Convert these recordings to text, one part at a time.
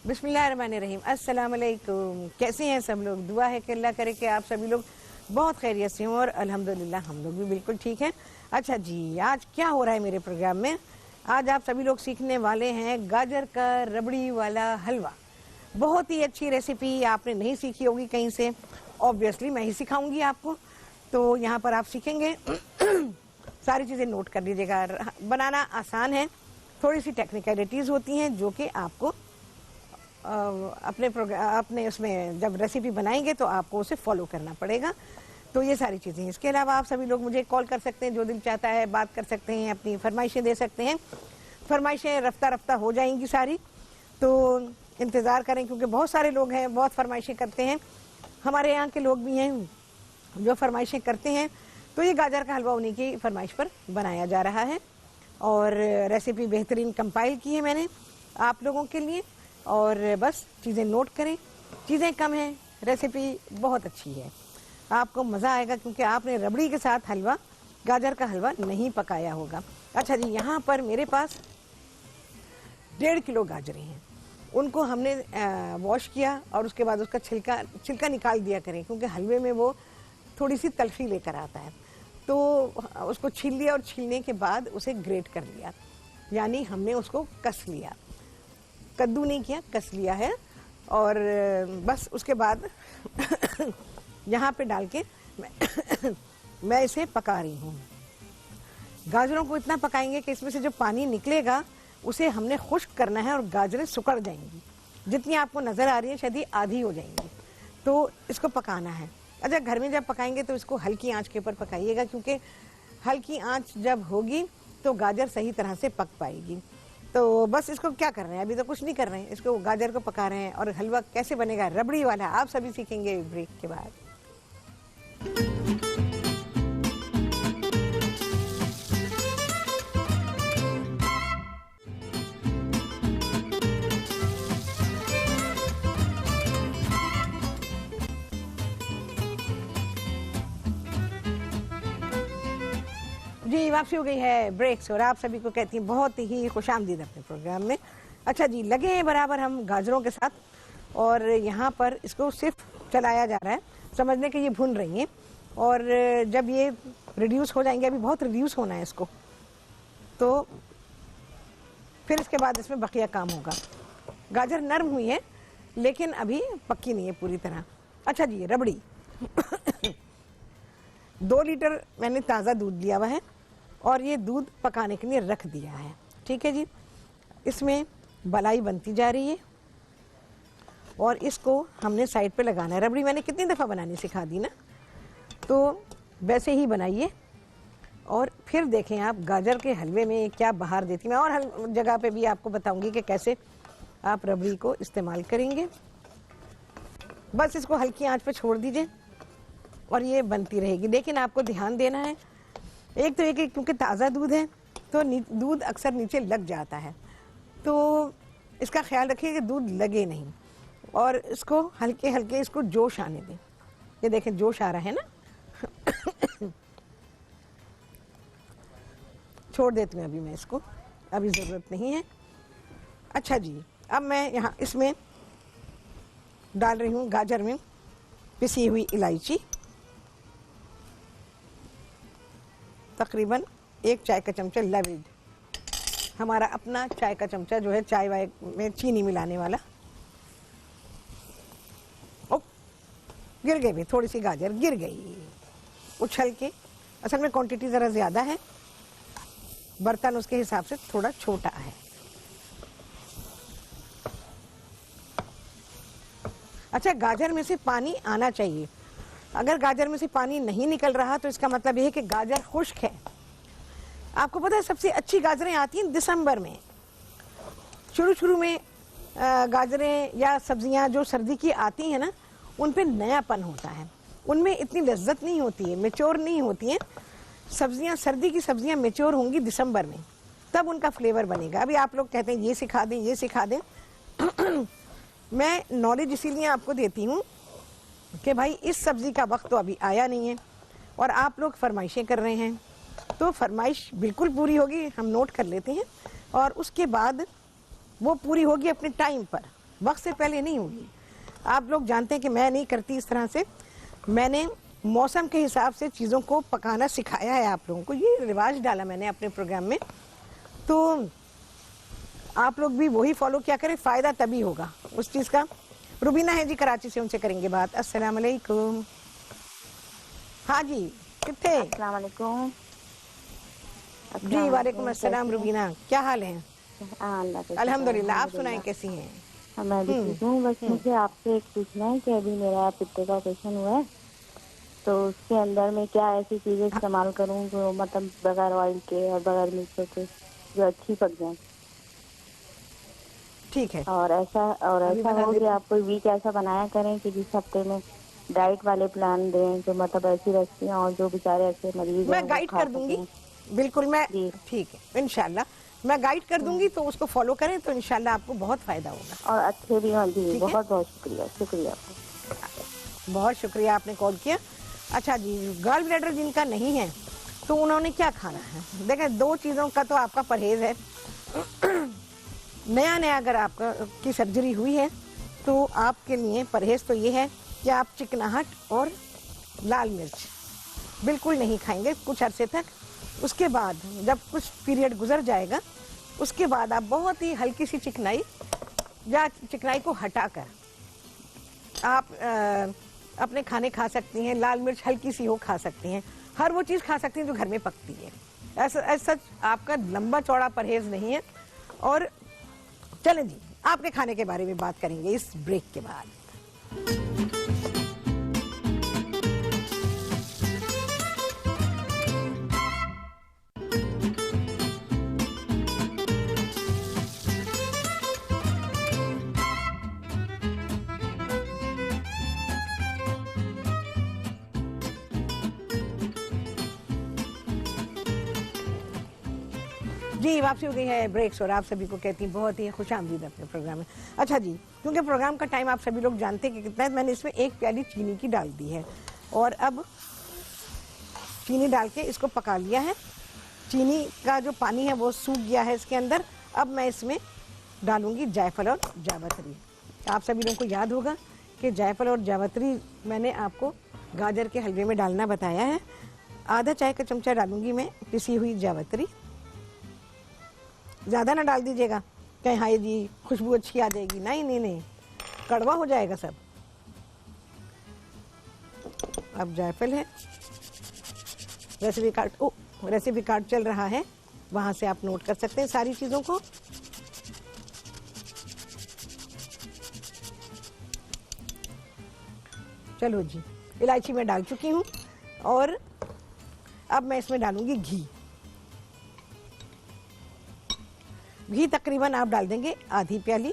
बिस्मिल्लाहिर्रहमानिर्रहीम। अस्सलाम वालेकुम। कैसे हैं सब लोग? दुआ है कि अल्लाह करे कि आप सभी लोग बहुत खैरियत से हों और अल्हम्दुलिल्लाह हम लोग भी बिल्कुल ठीक हैं। अच्छा जी, आज क्या हो रहा है मेरे प्रोग्राम में? आज आप सभी लोग सीखने वाले हैं गाजर का रबड़ी वाला हलवा। बहुत ही अच्छी रेसिपी, आपने नहीं सीखी होगी कहीं से, ऑब्वियसली मैं ही सिखाऊंगी आपको। तो यहाँ पर आप सीखेंगे सारी चीज़ें नोट कर लीजिएगा। बनाना आसान है, थोड़ी सी टेक्निकलिटीज़ होती हैं जो कि आपको अपने उसमें जब रेसिपी बनाएंगे तो आपको उसे फॉलो करना पड़ेगा। तो ये सारी चीज़ें, इसके अलावा आप सभी लोग मुझे कॉल कर सकते हैं, जो दिल चाहता है बात कर सकते हैं, अपनी फरमाइशें दे सकते हैं। फरमाइशें रफ्ता रफ्ता हो जाएंगी सारी, तो इंतज़ार करें क्योंकि बहुत सारे लोग हैं, बहुत फरमाइशें करते हैं। हमारे यहाँ के लोग भी हैं जो फरमाइशें करते हैं। तो ये गाजर का हलवा उन्हीं की फरमाइश पर बनाया जा रहा है और रेसिपी बेहतरीन कंपाइल की है मैंने आप लोगों के लिए। और बस चीज़ें नोट करें, चीज़ें कम हैं, रेसिपी बहुत अच्छी है, आपको मज़ा आएगा क्योंकि आपने रबड़ी के साथ हलवा, गाजर का हलवा नहीं पकाया होगा। अच्छा जी, यहाँ पर मेरे पास 1.5 किलो गाजरें हैं। उनको हमने वॉश किया और उसके बाद उसका छिलका निकाल दिया करें क्योंकि हलवे में वो थोड़ी सी तलखी लेकर आता है। तो उसको छील लिया और छीलने के बाद उसे ग्रेट कर लिया, यानी हमने उसको कस लिया, कद्दू नहीं किया, कस लिया है। और बस उसके बाद यहाँ पे डाल के मैं इसे पका रही हूँ। गाजरों को इतना पकाएंगे कि इसमें से जो पानी निकलेगा उसे हमने खुश्क करना है और गाजरें सुकड़ जाएंगी। जितनी आपको नज़र आ रही है शायद आधी हो जाएंगी, तो इसको पकाना है। अच्छा, घर में जब पकाएंगे तो इसको हल्की आंच के ऊपर पकाइएगा क्योंकि हल्की आंच जब होगी तो गाजर सही तरह से पक पाएगी। तो बस इसको क्या कर रहे हैं, अभी तो कुछ नहीं कर रहे हैं, इसको गाजर को पका रहे हैं। और हलवा कैसे बनेगा रबड़ी वाला आप सभी सीखेंगे ब्रेक के बाद। जी, वापसी हो गई है ब्रेक से और आप सभी को कहती हैं बहुत ही खुशामदीद अपने प्रोग्राम में। अच्छा जी, लगे हैं बराबर हम गाजरों के साथ और यहाँ पर इसको सिर्फ चलाया जा रहा है, समझने के ये भुन रही हैं। और जब ये रिड्यूस हो जाएंगे, अभी बहुत रिड्यूस होना है इसको, तो फिर इसके बाद इसमें बकिया काम होगा। गाजर नरम हुई है लेकिन अभी पक्की नहीं है पूरी तरह। अच्छा जी, रबड़ी 2 लीटर मैंने ताज़ा दूध लिया हुआ है और ये दूध पकाने के लिए रख दिया है। ठीक है जी, इसमें मलाई बनती जा रही है और इसको हमने साइड पे लगाना है। रबड़ी मैंने कितनी दफ़ा बनानी सिखा दी ना, तो वैसे ही बनाइए और फिर देखें आप गाजर के हलवे में क्या बहार देती। मैं और जगह पे भी आपको बताऊंगी कि कैसे आप रबड़ी को इस्तेमाल करेंगे। बस इसको हल्की आंच पे छोड़ दीजिए और ये बनती रहेगी। लेकिन आपको ध्यान देना है, एक तो एक क्योंकि ताज़ा दूध है तो दूध अक्सर नीचे लग जाता है, तो इसका ख्याल रखिए कि दूध लगे नहीं। और इसको हल्के हल्के इसको जोश आने दें। ये देखें जोश आ रहा है ना छोड़ देती हूँ अभी मैं इसको, अभी ज़रूरत नहीं है। अच्छा जी, अब मैं यहाँ इसमें डाल रही हूँ गाजर में पिसी हुई इलायची, तकरीबन 1 चाय का चमचा लविज, हमारा अपना चाय का चमचा जो है चाय वाय में चीनी मिलाने वाला। ओ, गिर गई भी, थोड़ी सी गाजर गिर गई उछल के। असल में क्वांटिटी ज़रा ज़्यादा है, बर्तन उसके हिसाब से थोड़ा छोटा है। अच्छा, गाजर में से पानी आना चाहिए। अगर गाजर में से पानी नहीं निकल रहा तो इसका मतलब यह है कि गाजर खुश्क है। आपको पता है सबसे अच्छी गाजरें आती हैं दिसंबर में। शुरू में गाजरें या सब्जियां जो सर्दी की आती हैं ना, उन पे नयापन होता है, उनमें इतनी लज्जत नहीं होती है, मैच्योर नहीं होती हैं सब्जियां। सर्दी की सब्जियां मैच्योर होंगी दिसंबर में, तब उनका फ्लेवर बनेगा। अभी आप लोग कहते हैं ये सिखा दें, ये सिखा दें मैं नॉलेज इसीलिए आपको देती हूँ कि भाई इस सब्ज़ी का वक्त तो अभी आया नहीं है और आप लोग फरमाइशें कर रहे हैं, तो फरमाइश बिल्कुल पूरी होगी, हम नोट कर लेते हैं और उसके बाद वो पूरी होगी अपने टाइम पर। वक्त से पहले नहीं होगी। आप लोग जानते हैं कि मैं नहीं करती इस तरह से, मैंने मौसम के हिसाब से चीज़ों को पकाना सिखाया है आप लोगों को, ये रिवाज डाला मैंने अपने प्रोग्राम में। तो आप लोग भी वही फॉलो किया करें, फ़ायदा तभी होगा उस चीज़ का। रुबीना है जी कराची से, उनसे करेंगे बात। अस्सलाम वालेकुम। हाँ जी, कितने? अस्सलाम वालेकुम। जी वालेकुम अस्सलाम। रुबीना, क्या हाल है? अल्हम्दुलिल्लाह। आप सुनाएं कैसी हैं? मैं भी ठीक हूँ। बस मुझे आपसे एक पूछना है कि अभी मेरा पित्ते का ऑपरेशन हुआ है, तो उसके अंदर में क्या ऐसी चीजें इस्तेमाल करूँ जो मतलब बगैर ऑयल के और बगैर मिर्चों के जो अच्छी पक जाए? ठीक है। और ऐसा हो कि आप कोई वीक ऐसा बनाया करें कि जिस हफ्ते में डाइट वाले प्लान दें, जो मतलब ऐसी रेसिपियाँ और जो बेचारे ऐसे मरीज मैं गाइड कर दूंगी, बिल्कुल मैं। ठीक है, इंशाल्लाह मैं गाइड कर दूंगी, तो उसको फॉलो करें तो इंशाल्लाह आपको बहुत फायदा होगा। और अच्छे भी हों जी। बहुत बहुत शुक्रिया। शुक्रिया, बहुत शुक्रिया आपने कॉल किया। अच्छा जी, गॉल ब्लैडर जिनका नहीं है तो उन्होंने क्या खाना है? देखें, दो चीज़ों का तो आपका परहेज है। नया अगर आपका की सर्जरी हुई है तो आपके लिए परहेज तो ये है कि आप चिकनाहट और लाल मिर्च बिल्कुल नहीं खाएंगे कुछ अरसे तक। उसके बाद जब कुछ पीरियड गुजर जाएगा, उसके बाद आप बहुत ही हल्की सी चिकनाई या चिकनाई को हटाकर आप अपने खाने खा सकती हैं। लाल मिर्च हल्की सी हो खा सकती हैं, हर वो चीज़ खा सकती हैं जो घर में पकती है। ऐसा आपका लंबा चौड़ा परहेज नहीं है। और चलें जी, आपके खाने के बारे में बात करेंगे इस ब्रेक के बाद। जी, वापसी हो गई है ब्रेक्स, और आप सभी को कहती बहुत ही खुशामदीद अपने प्रोग्राम में। अच्छा जी, क्योंकि प्रोग्राम का टाइम आप सभी लोग जानते हैं कि कितना है, मैंने इसमें 1 प्याली चीनी की डाल दी है और अब चीनी डाल के इसको पका लिया है। चीनी का जो पानी है वो सूख गया है इसके अंदर। अब मैं इसमें डालूंगी जायफल और जावित्री। आप सभी लोगों को याद होगा कि जायफल और जावित्री मैंने आपको गाजर के हलवे में डालना बताया है। आधा चाय का चमचा डालूंगी मैं पिसी हुई जावित्री। ज़्यादा ना डाल दीजिएगा, कहीं हाय जी खुशबू अच्छी आ जाएगी, नहीं नहीं नहीं, कड़वा हो जाएगा सब। अब जायफल है, रेसिपी कार्ड चल रहा है, वहाँ से आप नोट कर सकते हैं सारी चीज़ों को। चलो जी, इलायची मैं डाल चुकी हूँ और अब मैं इसमें डालूंगी घी। घी तकरीबन आप डाल देंगे आधी प्याली।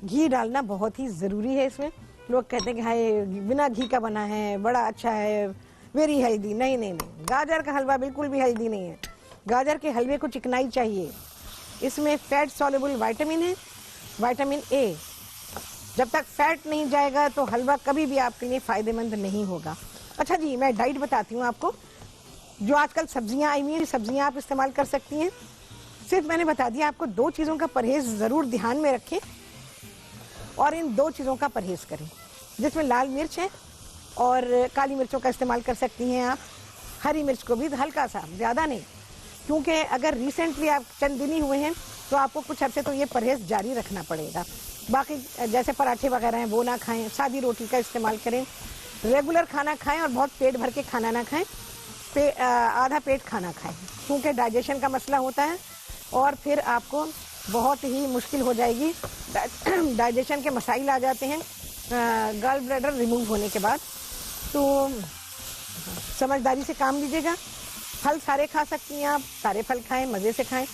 घी डालना बहुत ही ज़रूरी है इसमें। लोग कहते हैं कि हाय बिना घी का बना है, बड़ा अच्छा है, वेरी हेल्दी। नहीं नहीं नहीं, गाजर का हलवा बिल्कुल भी हेल्दी नहीं है। गाजर के हलवे को चिकनाई चाहिए। इसमें फैट सॉल्युबल विटामिन है, विटामिन ए। जब तक फैट नहीं जाएगा तो हलवा कभी भी आपके लिए फ़ायदेमंद नहीं होगा। अच्छा जी, मैं डाइट बताती हूँ आपको। जो आजकल सब्जियां आई हुई हैं, सब्जियां आप इस्तेमाल कर सकती हैं। सिर्फ मैंने बता दिया आपको, 2 चीज़ों का परहेज ज़रूर ध्यान में रखें और इन 2 चीज़ों का परहेज करें, जिसमें लाल मिर्च है और काली मिर्चों का इस्तेमाल कर सकती हैं आप। हरी मिर्च को भी हल्का सा, ज़्यादा नहीं, क्योंकि अगर रिसेंटली आप चंद दिन ही हुए हैं तो आपको कुछ अर्से तो ये परहेज जारी रखना पड़ेगा। बाकी जैसे पराठे वगैरह हैं वो ना खाएँ, सादी रोटी का इस्तेमाल करें, रेगुलर खाना खाएँ और बहुत पेट भर के खाना ना खाएँ। आधा पेट खाना खाएं, क्योंकि डाइजेशन का मसला होता है और फिर आपको बहुत ही मुश्किल हो जाएगी। डाइजेशन के मसाइल आ जाते हैं गॉल ब्लैडर रिमूव होने के बाद। तो समझदारी से काम लीजिएगा। फल सारे खा सकती हैं आप, सारे फल खाएं, मज़े से खाएं।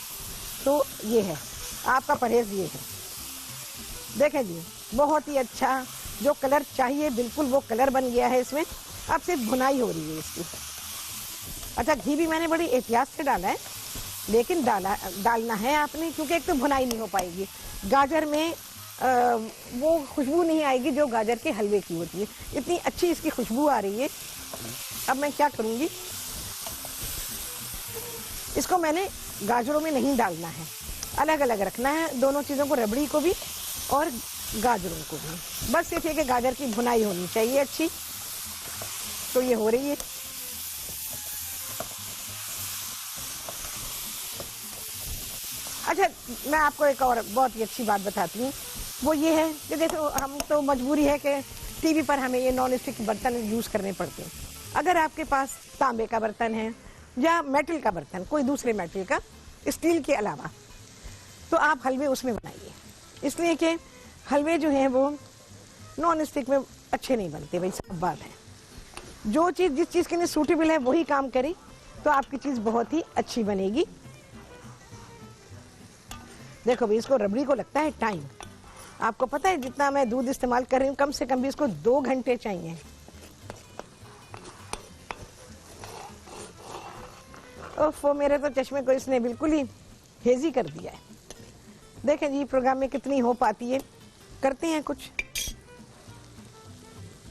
तो ये है आपका परहेज, ये है। देखें जी, बहुत ही अच्छा जो कलर चाहिए बिल्कुल वो कलर बन गया है इसमें। अब सिर्फ भुनाई हो रही है इसकी। अच्छा, घी भी मैंने बड़ी एहतियात से डाला है, लेकिन डालना है आपने, क्योंकि एक तो भुनाई नहीं हो पाएगी गाजर में, वो खुशबू नहीं आएगी जो गाजर के हलवे की होती है। इतनी अच्छी इसकी खुशबू आ रही है। अब मैं क्या करूँगी, इसको मैंने गाजरों में नहीं डालना है, अलग अलग रखना है दोनों चीज़ों को, रबड़ी को भी और गाजरों को भी। बस सिर्फ ये कि गाजर की भुनाई होनी चाहिए अच्छी। तो ये हो रही है। अच्छा, मैं आपको एक और बहुत ही अच्छी बात बताती हूँ, वो ये है कि देखो हम तो मजबूरी है कि टीवी पर हमें ये नॉन स्टिक बर्तन यूज़ करने पड़ते हैं। अगर आपके पास तांबे का बर्तन है या मेटल का बर्तन, कोई दूसरे मेटल का, स्टील के अलावा, तो आप हलवे उसमें बनाइए, इसलिए कि हलवे जो हैं वो नॉन स्टिक में अच्छे नहीं बनते। भाई सब बात है, जो चीज़ जिस चीज़ के लिए सूटेबल है वही काम करे तो आपकी चीज़ बहुत ही अच्छी बनेगी। देखो भाई, इसको रबड़ी को लगता है टाइम। आपको पता है जितना मैं दूध इस्तेमाल कर रही हूँ, कम से कम भी इसको 2 घंटे चाहिए। ओफो, मेरे तो चश्मे को इसने बिल्कुल ही हेजी कर दिया है। देखें जी, प्रोग्राम में कितनी हो पाती है, करते हैं कुछ,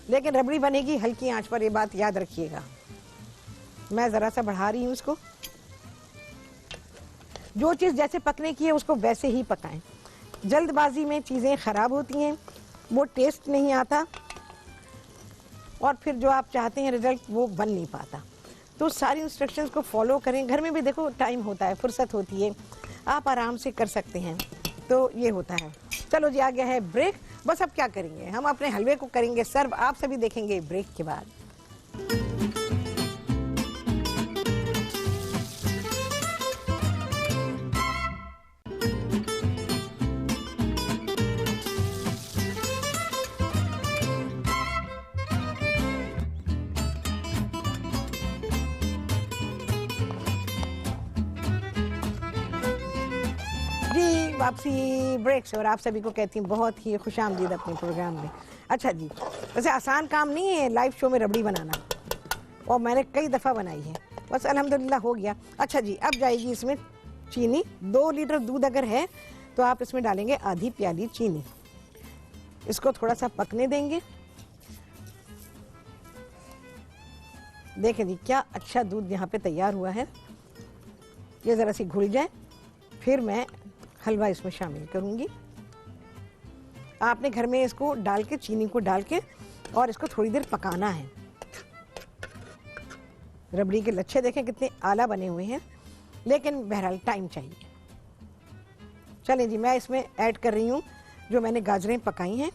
लेकिन रबड़ी बनेगी हल्की आंच पर, ये बात याद रखिएगा। मैं ज़रा सा बढ़ा रही हूँ इसको। जो चीज़ जैसे पकने की है उसको वैसे ही पकाएं। जल्दबाजी में चीज़ें ख़राब होती हैं, वो टेस्ट नहीं आता, और फिर जो आप चाहते हैं रिजल्ट वो बन नहीं पाता। तो सारी इंस्ट्रक्शंस को फॉलो करें। घर में भी देखो टाइम होता है, फुर्सत होती है, आप आराम से कर सकते हैं। तो ये होता है। चलो जी, आ गया है ब्रेक। बस अब क्या करेंगे, हम अपने हलवे को करेंगे सर्व। आप सभी देखेंगे ब्रेक के बाद। जी, वापसी ब्रेक से, और आप सभी को कहती हूँ बहुत ही खुशामदीद अपने प्रोग्राम में। अच्छा जी, वैसे आसान काम नहीं है लाइव शो में रबड़ी बनाना, और मैंने कई दफ़ा बनाई है, बस अल्हम्दुलिल्लाह हो गया। अच्छा जी, अब जाएगी इसमें चीनी। 2 लीटर दूध अगर है तो आप इसमें डालेंगे आधी प्याली चीनी। इसको थोड़ा सा पकने देंगे। देखें जी, क्या अच्छा दूध यहाँ पे तैयार हुआ है। ये ज़रा सी घुल जाए, फिर मैं हलवा इसमें शामिल करूँगी। आपने घर में इसको डाल के, चीनी को डाल के, और इसको थोड़ी देर पकाना है। रबड़ी के लच्छे देखें कितने आला बने हुए हैं, लेकिन बहरहाल टाइम चाहिए। चलें जी, मैं इसमें ऐड कर रही हूँ जो मैंने गाजरें पकाई हैं।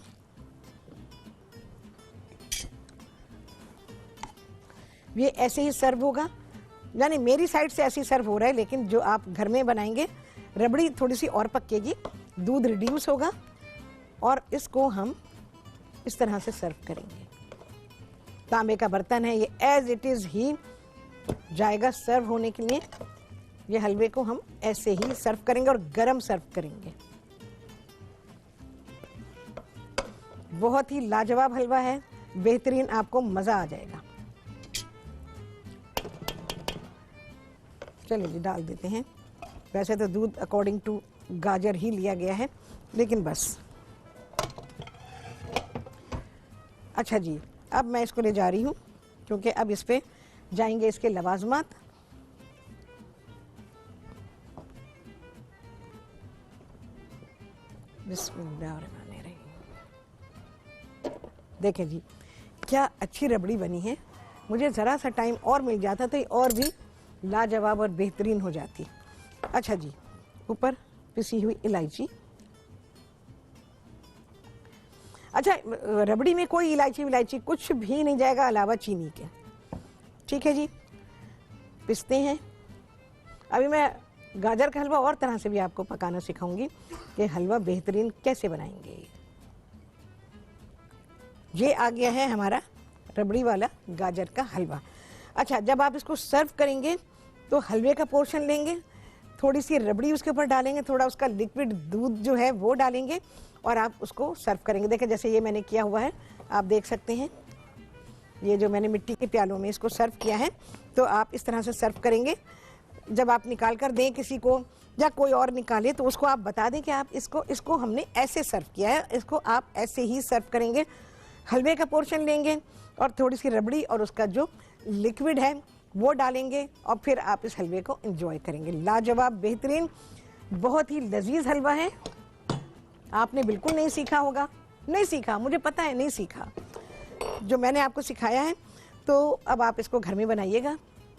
ये ऐसे ही सर्व होगा, यानी मेरी साइड से ऐसे ही सर्व हो रहा है, लेकिन जो आप घर में बनाएंगे रबड़ी थोड़ी सी और पकेगी, दूध रिड्यूस होगा, और इसको हम इस तरह से सर्व करेंगे। तांबे का बर्तन है ये, एज इट इज़ ही जाएगा सर्व होने के लिए। ये हलवे को हम ऐसे ही सर्व करेंगे और गरम सर्व करेंगे। बहुत ही लाजवाब हलवा है, बेहतरीन, आपको मज़ा आ जाएगा। चलिए जी, डाल देते हैं। वैसे तो दूध अकॉर्डिंग टू गाजर ही लिया गया है, लेकिन बस। अच्छा जी, अब मैं इसको ले जा रही हूँ, क्योंकि अब इस पे जाएंगे इसके लवाजमात। बिस्मिल्लाहिर्रहमानिर्रहीम। देखें जी, क्या अच्छी रबड़ी बनी है। मुझे ज़रा सा टाइम और मिल जाता तो ये और भी लाजवाब और बेहतरीन हो जाती। अच्छा जी, ऊपर पिसी हुई इलायची। अच्छा, रबड़ी में कोई इलायची कुछ भी नहीं जाएगा अलावा चीनी के। ठीक है जी, पिसते हैं। अभी मैं गाजर का हलवा और तरह से भी आपको पकाना सिखाऊंगी कि हलवा बेहतरीन कैसे बनाएंगे। ये आ गया है हमारा रबड़ी वाला गाजर का हलवा। अच्छा, जब आप इसको सर्व करेंगे तो हलवे का पोर्शन लेंगे, थोड़ी सी रबड़ी उसके ऊपर डालेंगे, थोड़ा उसका लिक्विड दूध जो है वो डालेंगे, और आप उसको सर्व करेंगे। देखें, जैसे ये मैंने किया हुआ है, आप देख सकते हैं। ये जो मैंने मिट्टी के प्यालों में इसको सर्व किया है, तो आप इस तरह से सर्व करेंगे। जब आप निकाल कर दें किसी को, या कोई और निकाले, तो उसको आप बता दें कि आप इसको हमने ऐसे सर्व किया है, इसको आप ऐसे ही सर्व करेंगे। हलवे का पोर्शन लेंगे और थोड़ी सी रबड़ी और उसका जो लिक्विड है वो डालेंगे और फिर आप इस हलवे को एंजॉय करेंगे। लाजवाब, बेहतरीन, बहुत ही लजीज हलवा है। आपने बिल्कुल नहीं सीखा होगा, नहीं सीखा, मुझे पता है नहीं सीखा जो मैंने आपको सिखाया है। तो अब आप इसको घर में बनाइएगा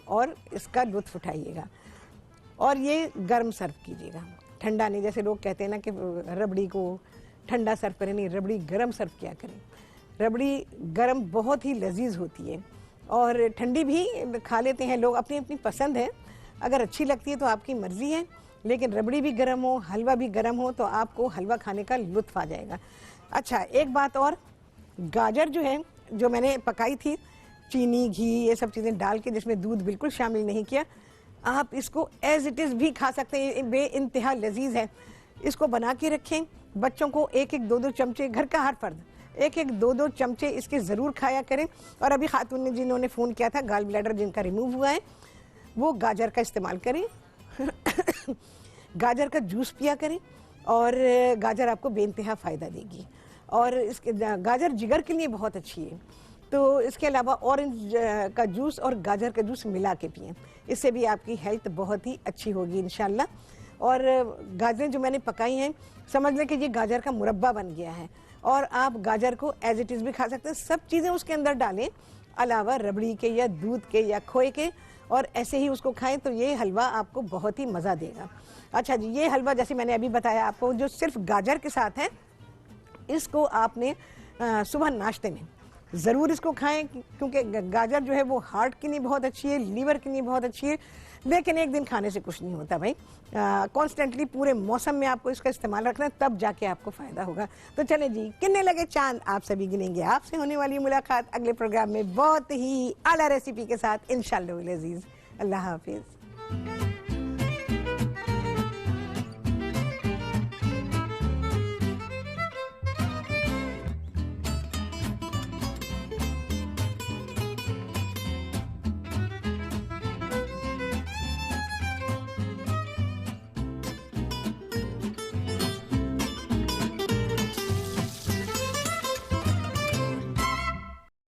और इसका लुत्फ उठाइएगा। और ये गर्म सर्व कीजिएगा, ठंडा नहीं। जैसे लोग कहते हैं ना कि रबड़ी को ठंडा सर्व करें, नहीं, रबड़ी गरम सर्व किया करें। रबड़ी गरम बहुत ही लजीज होती है और ठंडी भी खा लेते हैं लोग, अपनी अपनी पसंद है। अगर अच्छी लगती है तो आपकी मर्ज़ी है, लेकिन रबड़ी भी गर्म हो, हलवा भी गर्म हो तो आपको हलवा खाने का लुत्फ़ आ जाएगा। अच्छा, एक बात और, गाजर जो है, जो मैंने पकाई थी चीनी, घी, ये सब चीज़ें डाल के, जिसमें दूध बिल्कुल शामिल नहीं किया, आप इसको एज इट इज़ भी खा सकते हैं, बे इंतहा लजीज है। इसको बना के रखें, बच्चों को एक एक दो दो चमचे, घर का हर फर्द एक एक दो दो चमचे इसके ज़रूर खाया करें। और अभी खातून ने जिन्होंने फ़ोन किया था, गाल ब्लैडर जिनका रिमूव हुआ है, वो गाजर का इस्तेमाल करें गाजर का जूस पिया करें और गाजर आपको बेइंतहा फ़ायदा देगी। और इसके गाजर जिगर के लिए बहुत अच्छी है। तो इसके अलावा ऑरेंज का जूस और गाजर का जूस मिला के पिएं, इससे भी आपकी हेल्थ बहुत ही अच्छी होगी इंशाल्लाह। और गाजरें जो मैंने पकाई हैं, समझ लें कि ये गाजर का मुरब्बा बन गया है और आप गाजर को एज इट इज़ भी खा सकते हैं। सब चीज़ें उसके अंदर डालें, अलावा रबड़ी के या दूध के या खोए के, और ऐसे ही उसको खाएं तो ये हलवा आपको बहुत ही मज़ा देगा। अच्छा जी, ये हलवा जैसे मैंने अभी बताया आपको, जो सिर्फ गाजर के साथ है, इसको आपने सुबह नाश्ते में ज़रूर इसको खाएं, क्योंकि गाजर जो है वो हार्ट के लिए बहुत अच्छी है, लीवर के लिए बहुत अच्छी है। लेकिन एक दिन खाने से कुछ नहीं होता भाई, कॉन्स्टेंटली पूरे मौसम में आपको इसका इस्तेमाल रखना है, तब जाके आपको फ़ायदा होगा। तो चलें जी, कितने लगे चांद आप सभी गिनेंगे। आपसे होने वाली मुलाकात अगले प्रोग्राम में बहुत ही आला रेसिपी के साथ इंशाअल्लाह अज़ीज़। अल्लाह हाफिज़।